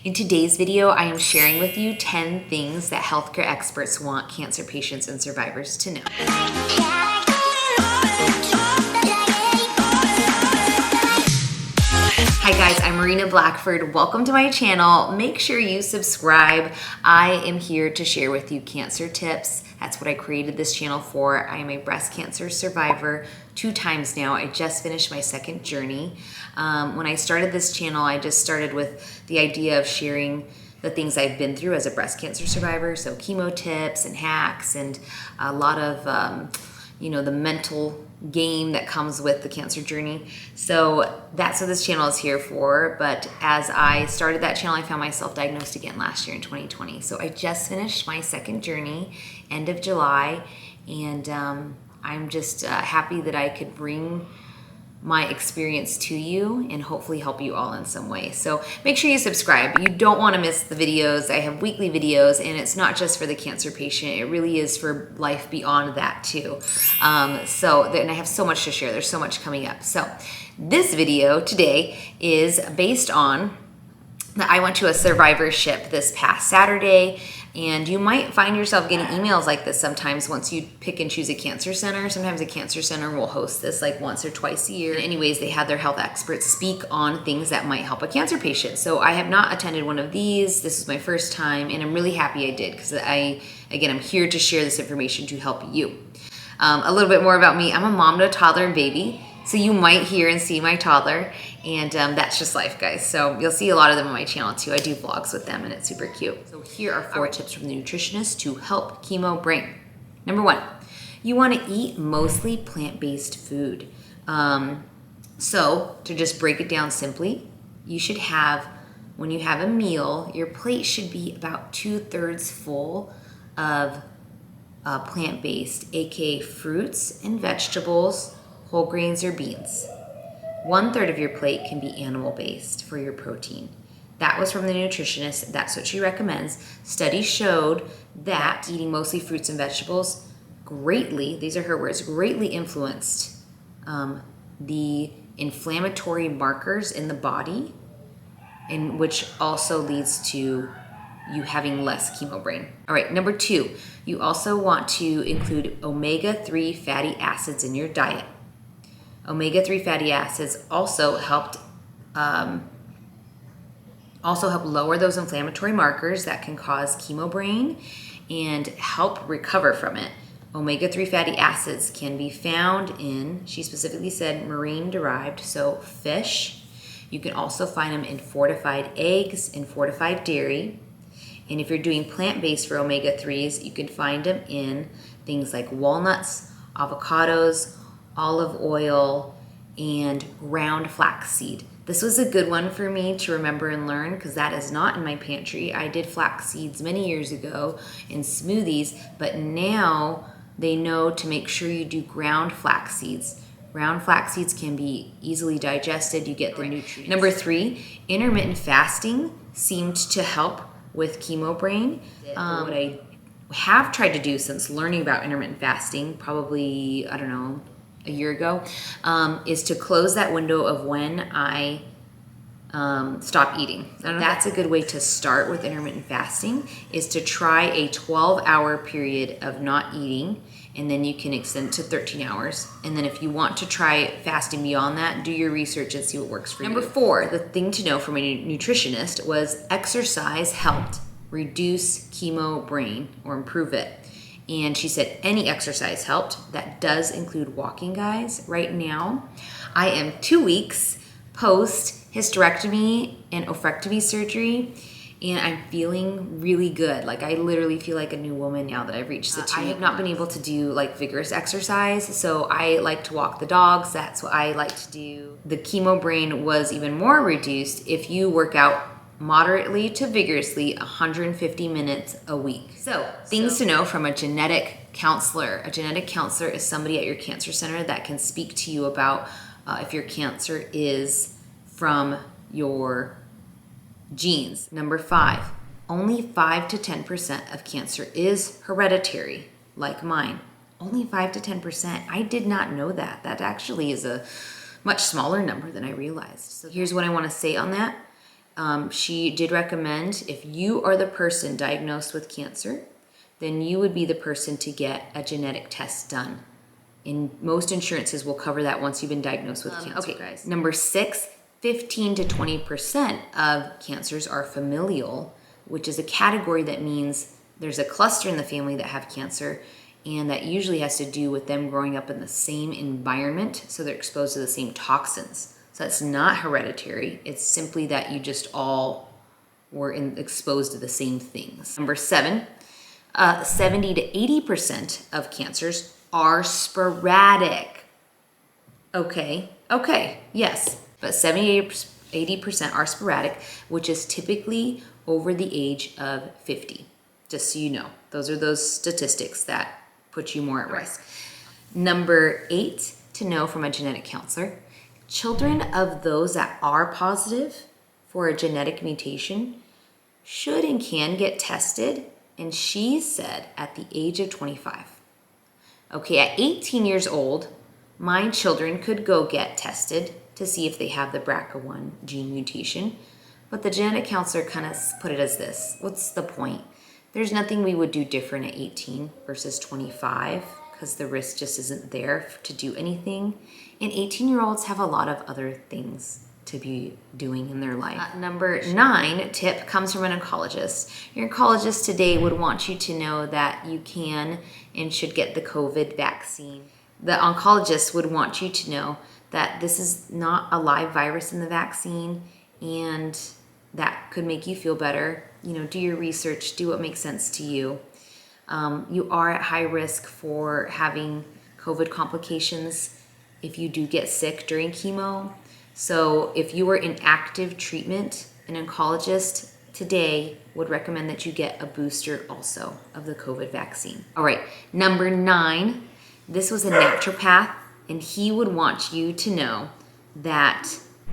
In today's video, I am sharing with you 10 things that healthcare experts want cancer patients and survivors to know. Hi guys, I'm Marina Blackford. Welcome to my channel. Make sure you subscribe. I am here to share with you cancer tips. That's what I created this channel for. I am a breast cancer survivor 2 times now. I just finished my second journey. When I started this channel, I just started with the idea of sharing the things I've been through as a breast cancer survivor. So chemo tips and hacks and a lot of, the mental game that comes with the cancer journey. So that's what this channel is here for. But as I started that channel, I found myself diagnosed again last year in 2020. So I just finished my second journey, end of July. And I'm just happy that I could bring my experience to you and hopefully help you all in some way. So make sure you subscribe. You don't want to miss the videos. I have weekly videos, and it's not just for the cancer patient. It really is for life beyond that too. And I have so much to share. There's so much coming up. So this video today is based on I went to a survivorship this past Saturday, and you might find yourself getting emails like this sometimes once you pick and choose a cancer center. Sometimes a cancer center will host this like once or twice a year. Anyways, they had their health experts speak on things that might help a cancer patient. So I have not attended one of these. This is my first time, and I'm really happy I did because I'm here to share this information to help you. A little bit more about me. I'm a mom to a toddler and baby. So you might hear and see my toddler, and that's just life, guys. So you'll see a lot of them on my channel too. I do vlogs with them, and it's super cute. So here are 4 tips from the Nutritionist to help chemo brain. Number 1, you want to eat mostly plant-based food. So to just break it down simply, you should have, when you have a meal, your plate should be about 2/3 full of plant-based, aka fruits and vegetables, whole grains or beans. 1/3 of your plate can be animal-based for your protein. That was from the Nutritionist. That's what she recommends. Studies showed that eating mostly fruits and vegetables greatly, these are her words, greatly influenced the inflammatory markers in the body, and which also leads to you having less chemo brain. All right, number 2, you also want to include omega-3 fatty acids in your diet. Omega-3 fatty acids also help lower those inflammatory markers that can cause chemo brain and help recover from it. Omega-3 fatty acids can be found in, she specifically said, marine derived, so fish. You can also find them in fortified eggs and fortified dairy. And if you're doing plant-based for omega-3s, you can find them in things like walnuts, avocados, olive oil, and ground flaxseed. This was a good one for me to remember and learn because that is not in my pantry. I did flax seeds many years ago in smoothies, but now they know to make sure you do ground flax seeds. Ground flax seeds can be easily digested. You get the nutrients. Number 3, intermittent fasting seemed to help with chemo brain. What I have tried to do since learning about intermittent fasting, probably, a year ago, is to close that window of when I stop eating. That's a good way to start with intermittent fasting, is to try a 12-hour period of not eating, and then you can extend to 13 hours. And then if you want to try fasting beyond that, do your research and see what works for you. Number 4, the thing to know from a nutritionist was exercise helped reduce chemo brain or improve it. And she said any exercise helped. That does include walking, guys. Right now, I am 2 weeks post hysterectomy and oophorectomy surgery, and I'm feeling really good. Like, I literally feel like a new woman now that I've reached the 2 week. I have not been able to do like vigorous exercise, so I like to walk the dogs. That's what I like to do. The chemo brain was even more reduced if you work out moderately to vigorously 150 minutes a week. So things to know from a genetic counselor. A genetic counselor is somebody at your cancer center that can speak to you about if your cancer is from your genes. Number 5, only 5 to 10% of cancer is hereditary, like mine. Only 5 to 10%. I did not know that. That actually is a much smaller number than I realized. So here's what I want to say on that. She did recommend if you are the person diagnosed with cancer, then you would be the person to get a genetic test done. And most insurances will cover that once you've been diagnosed with cancer, okay, guys. Number 6, 15 to 20% of cancers are familial, which is a category that means there's a cluster in the family that have cancer, and that usually has to do with them growing up in the same environment, so they're exposed to the same toxins. So that's not hereditary. It's simply that you just all were exposed to the same things. Number 7, 70 to 80% of cancers are sporadic. Okay, yes. But 80% are sporadic, which is typically over the age of 50. Just so you know, those are those statistics that put you more at risk. Number 8 to know from a genetic counselor, children of those that are positive for a genetic mutation should and can get tested, and she said at the age of 25. Okay, at 18 years old, my children could go get tested to see if they have the BRCA1 gene mutation, but the genetic counselor kind of put it as this: what's the point? There's nothing we would do different at 18 versus 25 because the risk just isn't there to do anything. And 18-year-olds have a lot of other things to be doing in their life. Number 9 tip comes from an oncologist. Your oncologist today would want you to know that you can and should get the COVID vaccine. The oncologist would want you to know that this is not a live virus in the vaccine, and that could make you feel better. You know, do your research, do what makes sense to you. You are at high risk for having COVID complications if you do get sick during chemo. So if you were in active treatment, an oncologist today would recommend that you get a booster also of the COVID vaccine. All right, number 9, this was a naturopath, and he would want you to know that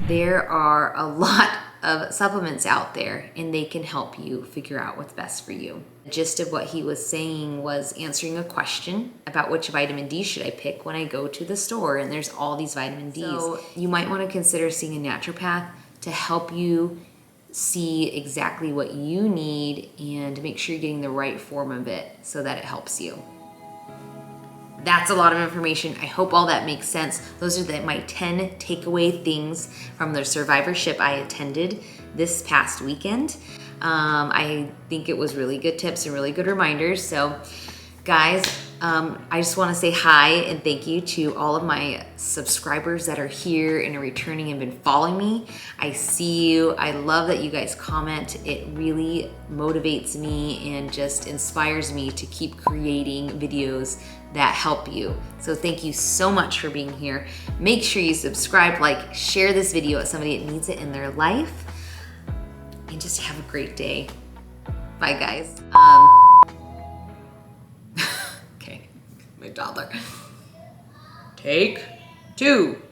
there are a lot of supplements out there, and they can help you figure out what's best for you. The gist of what he was saying was answering a question about which vitamin D should I pick when I go to the store, and there's all these vitamin Ds. So you might want to consider seeing a naturopath to help you see exactly what you need and make sure you're getting the right form of it so that it helps you. That's a lot of information. I hope all that makes sense. Those are my 10 takeaway things from the survivorship I attended this past weekend. I think it was really good tips and really good reminders. So guys, I just want to say hi and thank you to all of my subscribers that are here and are returning and been following me. I see you. I love that you guys comment. It really motivates me and just inspires me to keep creating videos that help you. So thank you so much for being here. Make sure you subscribe, like, share this video with somebody that needs it in their life, and just have a great day. Bye guys. Okay, my toddler. Take 2.